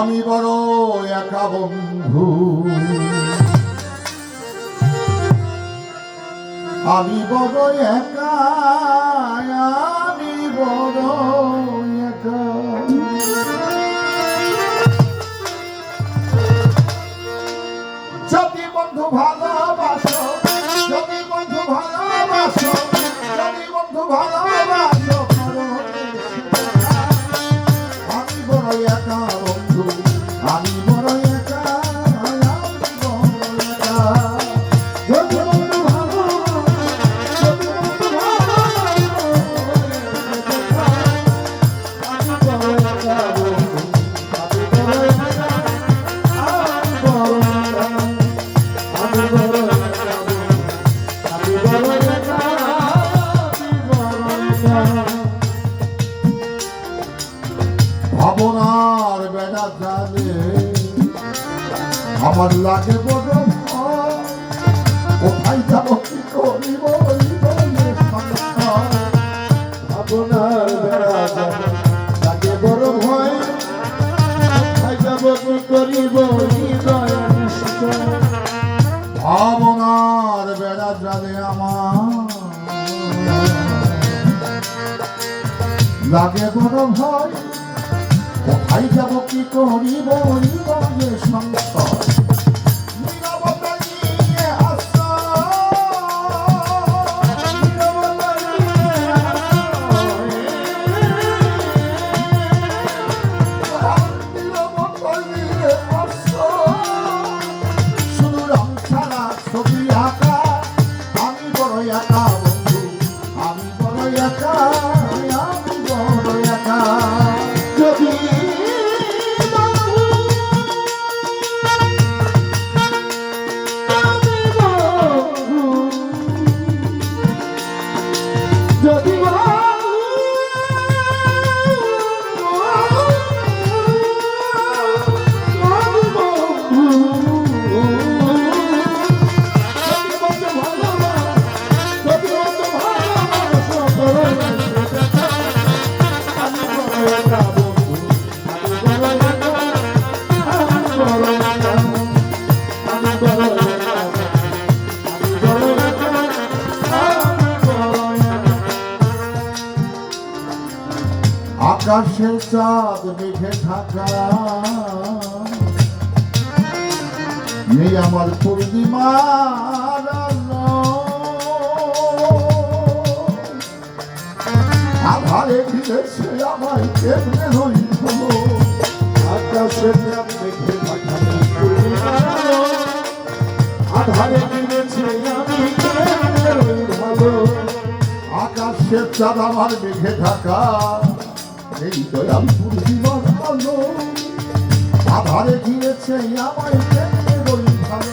আমি বড় একা বন্ধু, আমি বড় একা, আমি বড় একা। যদি বন্ধু ভালোবাসো, যদি বন্ধু ভালোবাসো, যদি বন্ধু ভালোবাসো, আমি বড় একা বন্ধু, আমি বড় একা, আমি বড় একা। যদি বন্ধু ভালোবাসো, যদি বন্ধু ভালোবাসো, আমি বড় একা বন্ধু, আমি বড় একা, আমি বড় একা, আমি বড় একা বন্ধু, আমি বড় একা, আমি বড় একা। ভাবনার বেড়া জানে আমার লাগে বড় ভয়, কোথায় যাব কি করিব ভাবনার বেড়া জানে লাগে বড় ভয়, কোথায় যাব কি করিব ভাবনার বেড়া জানে আমার লাগে বড় ভয়, কোথায় যাব কি করিব যে সংসার। নীরবতা নিয়ে আসো, নীরবতা নিয়ে আসো, নীরবতা নিয়ে আসো, শুধু রং ছাড়া ছবি আঁকা, আমি বড় একা বন্ধু, আমি বড় একা, আমি বড় একা। যদি আকাশের চাঁদ মেঘে ঢাকা, নেই আমার পূর্ণিমার আলো, আধারে ঘিরেছে আমায় কেমনে রইল। আকাশের চাঁদ মেঘে ঢাকা, পূর্ণিমার আলো, আধারে ঘিরেছে আমি কেমনে রইল ভালো। আকাশের চাঁদ আমার মেঘে ঢাকা, এই দয়াল পূর্ণিমার আলো, আধারে ঘিরেছে আমায় কেমনে রইল ভালো।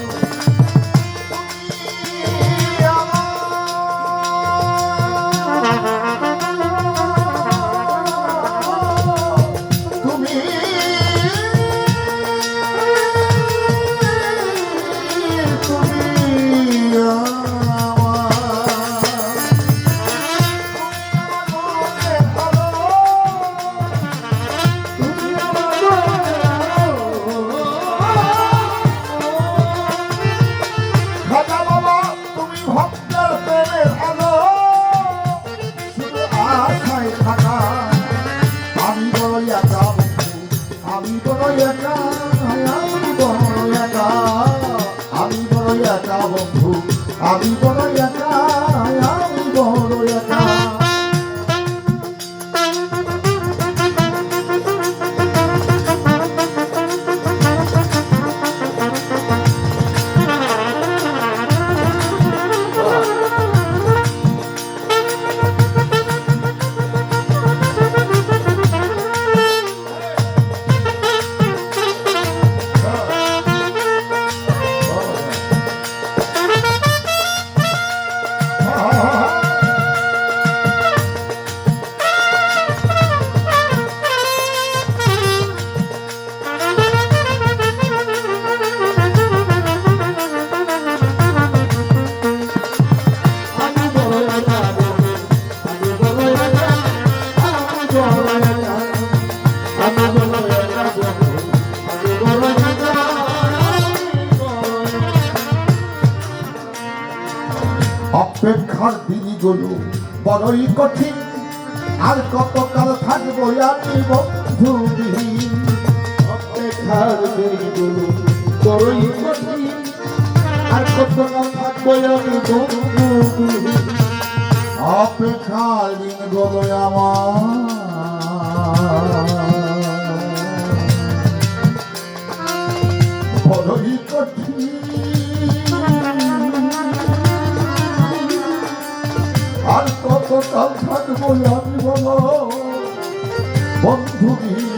অপেক্ষার দিনগুলো বড়ই কঠিন, আর কতকাল থাকবো আমি বন্ধুহীন। অপেক্ষার দিনগুলো বড়ই কঠিন, আর কতকাল থাকবো আমি বন্ধুহীন। অপেক্ষার দিনগুলো আমার বড়ই কঠিন, আর কতকাল থাকবো আমি বলো বন্ধুহীন।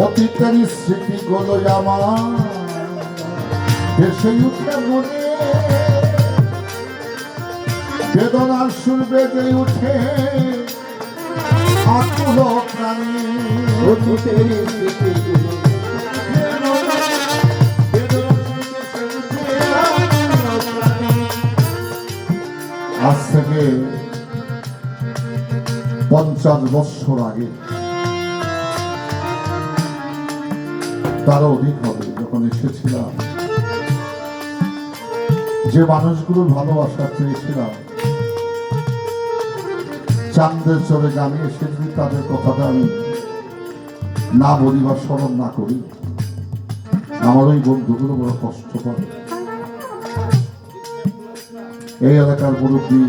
অতীতের স্মৃতিগুলো আমার ভেসে উঠে মনে, বেদনার সুর বেজে উঠে আকুল প্রাণী। অতীতের স্মৃতিগুলো আজ থেকে 50 বছর আগে, তারও অধিক হবে, যখন এসেছিলাম, যে মানুষগুলোর ভালোবাসা চেয়েছিলাম, চাঁদের চরে গানে এসে যদি তাদের কথাটা আমি না বলি বা স্মরণ না করি, আমার ওই বন্ধুগুলো বড় কষ্ট পাবে। এই এলাকার মুরব্বী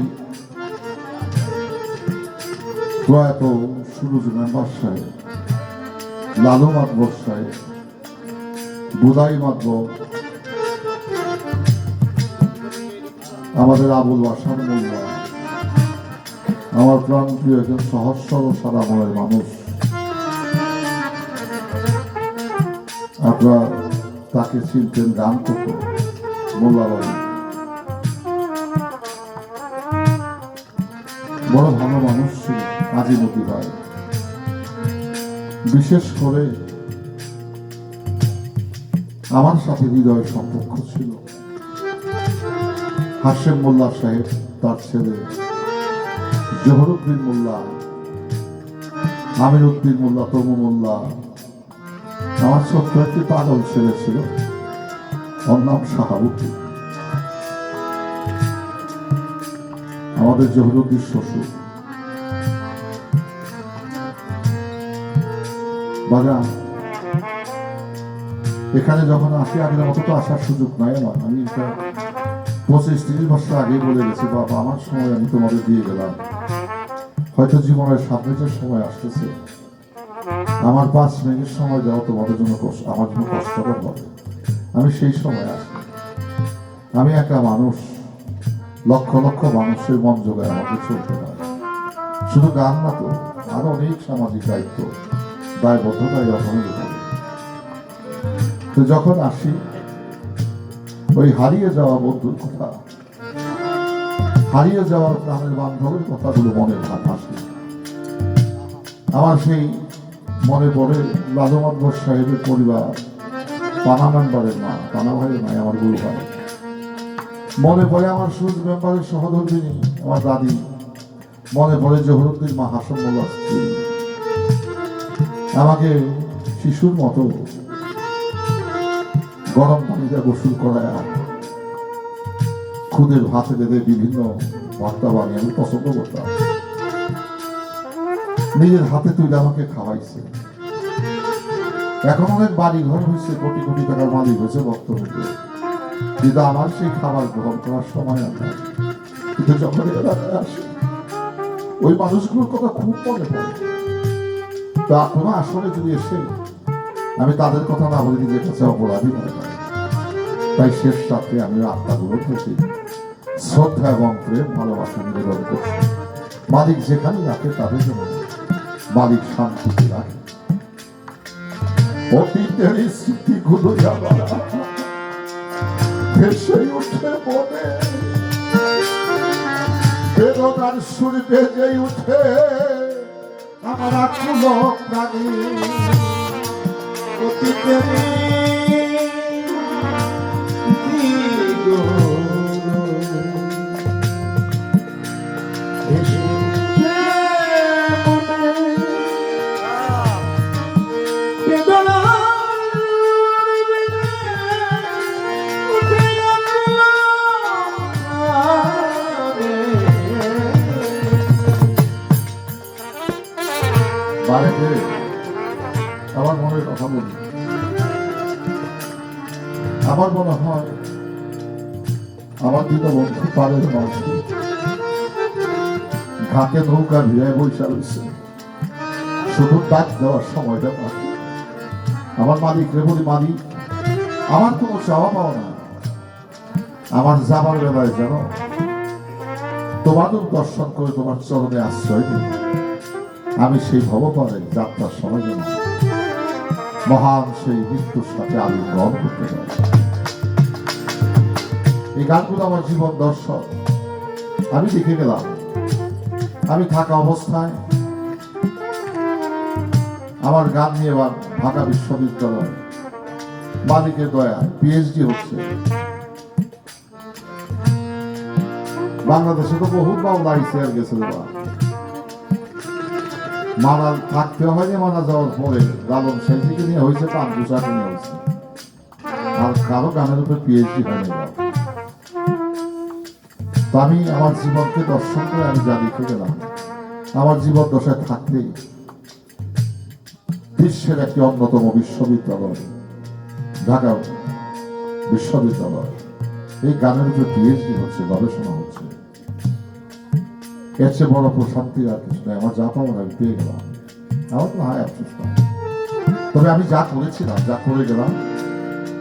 প্রয়াত সুরজ মেম্বার সাহেব, লালু মাতবর সাহেব, বুদাই মাতবর, আমাদের আবুল বাসার মোল্লা, আমার প্রাণ প্রিয় একজন সহজ সরল সাদা মনের মানুষ। আপনারা তাকে চিনতেন, গান করতেন, মোল্লা বাড়ি, বড় ভালো মানুষ ছিল আজিমতি ভাই। বিশেষ করে আমার সাথে হৃদয়ের সম্পর্ক ছিল। হাশেম মোল্লা সাহেব, তার ছেলে জহরুদ্দিন মোল্লা, আমির উদ্দিন মোল্লা, তমু মোল্লা, আমার ছোট্ট একটি পাগল ছেলে ছিল, ওর নাম শাহাবুদ্দিন, আমাদের জহরুদ্দিন শ্বশুর। বাজান, এখানে যখন আসি, আগের মতো তো আসার সুযোগ নাই আমার। আমি 25-30 বছর আগে বলে গেছি, বাবা আমার সময় আমি তোমাদের দিয়ে গেলাম, হয়তো জীবনের সামনে যে সময় আসতেছে, আমার 5 মিনিট সময় দেওয়া তোমাদের জন্য আমার জন্য কষ্টকর হবে। আমি সেই সময় আসি। আমি একা মানুষ, লক্ষ লক্ষ মানুষের মন জোগায় আমাকে চলতে হয়। শুধু গান না তো, আরো অনেক সামাজিক দায়িত্ব, দায়বদ্ধতা এই রকমের। তো যখন আসি, ওই হারিয়ে যাওয়া বন্ধুর কথা, হারিয়ে যাওয়ার প্রাণের বান্ধবের কথাগুলো মনে আসে। আমার সেই মনে পড়ে লালু মাদবর সাহেবের পরিবার, পানা মেম্বারের মা, পানা ভাইয়ের নাই, আমার গুরু ভাই। মনে পড়ে আমার সুজ মেম্বারের সহধর্মিনী আমার দাদি। মনে পড়ে জহুরুদ্দিন মা হাসন মোল্লার স্ত্রী। আমাকে শিশুর মতো গরম পানিতে গোসল করায় খুদের ভাতে বেঁধে বিভিন্ন ভর্তা বানিয়ে আমি পছন্দ করতাম। নিজের হাতে তুলে আমাকে খাওয়াইছে। এখন অনেক বাড়ি ঘর হয়েছে, কোটি কোটি টাকার মালিক হয়েছে বক্তব্য, কিন্তু আমার সেই খাবার গ্রহণ করার সময় আর নাই। কিন্তু যখন এলাকায় আসে ওই মানুষগুলোর কথা খুব মনে পড়ে। তো এখনো আসলে যদি এসে আমি তাদের কথা না বলে নিজের কাছে অপরাধী মনে করি। তাই শেষ রাত্রে আমি আত্মাগুলোর প্রতি শ্রদ্ধা এবং প্রেম ভালোবাসা নিবেদন করছি। মালিক যেখানেই রাখে তাদের জন্য মালিক শান্তিতে রাখে। অতীতের স্মৃতিগুলো আবার ভেসে উঠে মনে, বেদনার সুর বেজে উঠে আমার আকুল প্রাণী। অতীতের বাড়িতে আমার মনের কথা বলি। আমার মনে হয় আমার দুটো বন্ধু পাড়ের মাঝে ঘাটে নৌকা ভিড়ায় বৈশা রয়েছে, শুধু ডাক দেওয়ার সময়টা বাকি। আমার মালিকরে বলি, মালিক আমার কোনো চাওয়া পাওয়া না, আমার যাবার বেলায় যেন তোমাদের দর্শন করে তোমার চরণে আশ্রয় দিই। আমি সেই ভবপারে যাত্রার সময় যেন মহান সেই মৃত্যুর সাথে আলিঙ্গন করতে পারি। এই গানগুলো আমার জীবন দর্শন। আমি দেখে গেলাম আমি থাকা অবস্থায় আমার গান নিয়ে এবার ঢাকা বিশ্ববিদ্যালয় মালিকের দয়ায় পিএইচডি হচ্ছে। বাংলাদেশে তো বহু মামলা আইসিআর গেছে, মারা থাকতে হয়নি, মারা যাওয়ার পরে লালন সাইজিকে নিয়ে হয়েছে, কানপুষাকে নিয়ে হয়েছে, আর কারো গানের উপর পিএইচডি হয়নি। তো আমি আমার জীবনকে দর্শন করে আমি যা লিখে গেলাম, আমার জীবন দশায় থাকতেই বিশ্বের একটি অন্যতম বিশ্ববিদ্যালয় ঢাকা বিশ্ববিদ্যালয় এই গানের উপর পিএইচডি হচ্ছে, গবেষণা হচ্ছে। এর চেয়ে বড় প্রশান্তি আর কিছু নেই। আমার যা পাবো আমি পেয়ে গেলাম, আমার তো হায় আফসোস না। তবে আমি যা করেছিলাম, যা করে গেলাম,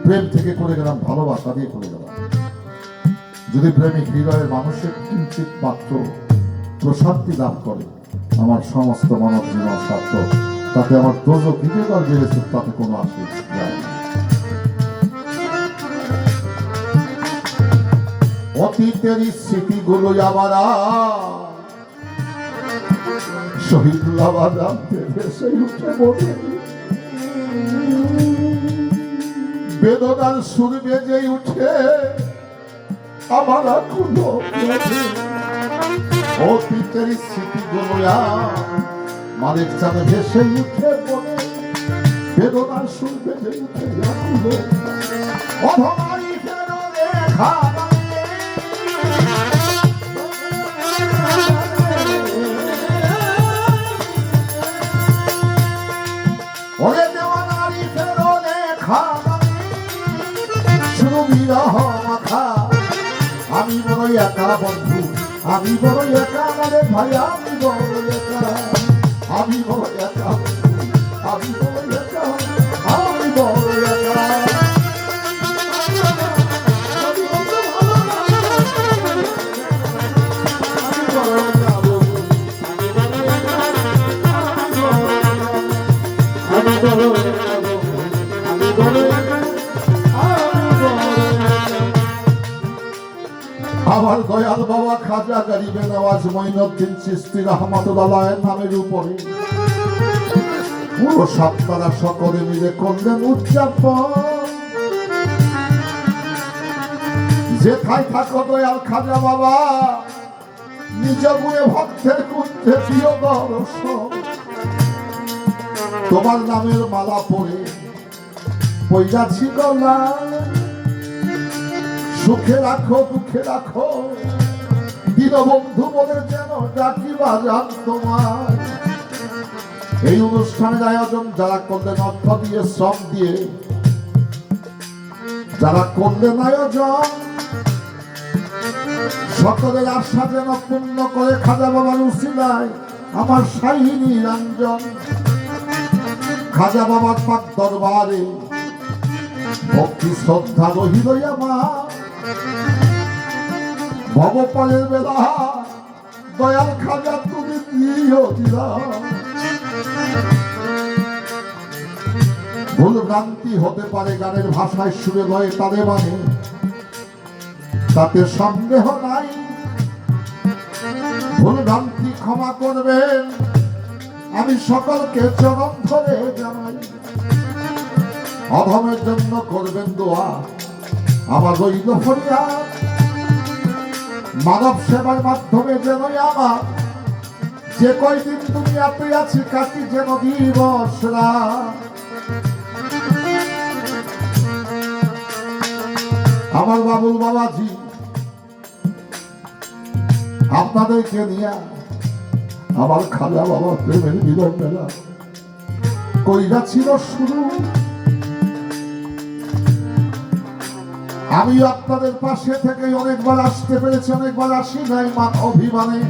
প্রেম থেকে করে গেলাম, ভালোবাসা দিয়ে করে গেলাম। যদি প্রেমিক হৃদয়ের মানুষের কিঞ্চিত মাত্র প্রশান্তি লাভ করে, আমার সমস্ত মানব জীবন সার্থক। তাতে আমার দোজো কৃতজ্ঞতা জেনেছে, তাতে কোনো আসে যায় না। অতীতের স্মৃতিগুলো আবার শহীদ ভেসে উঠে মনে, বেদনার সুর বেজে উঠে আমার আকুল প্রাণে। অতীতের স্মৃতিগুলো মালিক চাঁদে ভেসে উঠে মনে, বেদনার সুর বেজে উঠে আকুল অধমাই ফেরো লেখা ওরে দেওয়া নারী ফেরো লেখা শুধু বিরহ মাখা। আমি বড় একা বন্ধু, আমি বড় একা রে ভাই, আমি বড় একা, আমি বড় একা, আমি বড় একা, আমি বড় একা। আমার দয়াল বাবা খাজা গরিবে নওয়াজ মঈনুদ্দিন চিশতি রহমাতুল্লাহ নামের উপরে পুরো সপ্তাহ সকলে মিলে করলেন উদযাপন। যেথায় থাকো দয়াল খাজা বাবা, নিজ গুণে ভক্তের কুঞ্জে প্রিয় দর্শন, তোমার নামের মালা পরে পইয়াছি গলায়। সুখে রাখো দুঃখে রাখো দীনবন্ধু বলে যেন ডাকি বাজান তোমার। এই অনুষ্ঠানের আয়োজন যারা করলেন অর্থ দিয়ে শ্রম দিয়ে, যারা করলেন আয়োজন, সকলের আশা যেন পূর্ণ করে খাজা বাবার উসিলায় আমার শাহী নিরঞ্জন। খাজা বাবার পাক দরবারে ভক্তি শ্রদ্ধা রহিল আমার। ভবপালের বেলা দয়াল খাজা তুমি দিও দিলা। ভুল ভ্রান্তি হতে পারে গানের ভাষায় সুরে লয়ে তালে মানে, তাতে সন্দেহ নাই। ভুল ভ্রান্তি ক্ষমা করবেন, আমি সকলকে চরণ ধরে জানাই। অধমের জন্য করবেন দোয়া, আমার রইল ফরিয়াদ। মানব সেবার মাধ্যমে যেন আমার যে কয়দিন দুনিয়াতে আছি কাটি যেন দিবস রাত। আমার বাবুল বাবাজি আপনাদেরকে নিয়ে আমার খাজা বাবা প্রেমের মিলন মেলা কইরা ছিল শুরু। আমি আপনাদের পাশে থেকে অনেকবার আসতে পেরেছি, অনেকবার আসি নাই মান অভিমানে।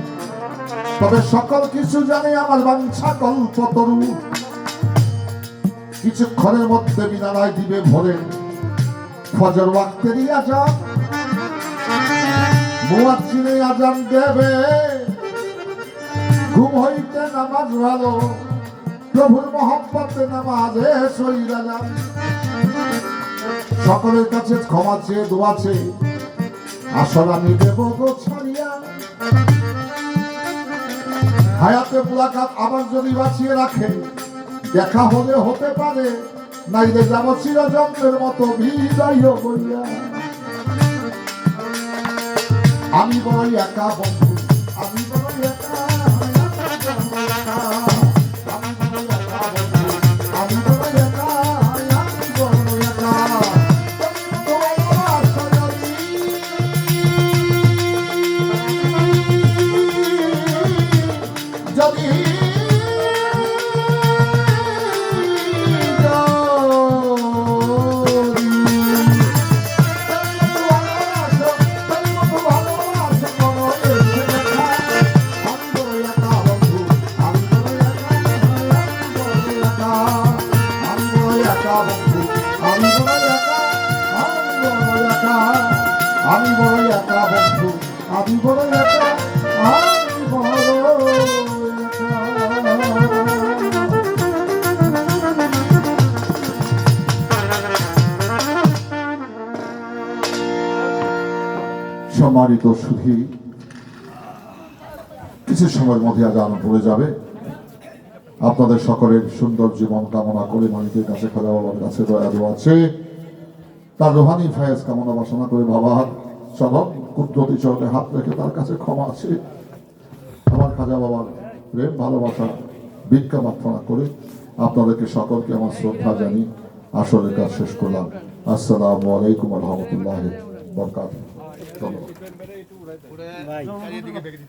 তবে সকল কিছু জানে আমার বাঞ্ছা কল্পতরু। কিছুক্ষণের মধ্যে মিনারায় দিবে ভরে ফজর ওয়াক্তেরই আজান। মুয়াজ্জিনে আজান দেবে, ঘুম হইতে নামাজ ভালো, প্রভুর মহব্বতে নামাজে সইরা যান। সকলের কাছে ক্ষমা চেয়ে দোয়া চেয়ে আসল আমি দেব গো ছাড়িয়া। হায়াতে মুলাকাত আবার যদি বাঁচিয়ে রাখে, দেখা হলে হতে পারে, নাইলে যাব চিরযন্ত্রের মতো বিদায় বইয়া। আমি বড়ই একা বন্ধু, আমি বড়ই একা, আমি বড় একা বন্ধু, আমি বড় একা, আমি বড় একা। সম্মানিত সুধী, কিছু সময়ের মধ্যে আজান পড়ে যাবে। আপনাদের সকলের সুন্দর জীবন কামনা করে মালিকের কাছে খাজা বাবার কাছে দয়া দোয়া আছে, তার রোহানি ফায়েজ কামনা বাসনা করে বাবার চরণ কুদরতি চরণে হাত রেখে তার কাছে ক্ষমা আছে। আমার খাজা বাবার প্রেম ভালোবাসা ভিক্ষা প্রার্থনা করে আপনাদেরকে সকলকে আমার শ্রদ্ধা জানি আসরের কাজ শেষ করলাম। আসসালামু আলাইকুম ওয়া রাহমাতুল্লাহি ওয়া বারাকাতুহু।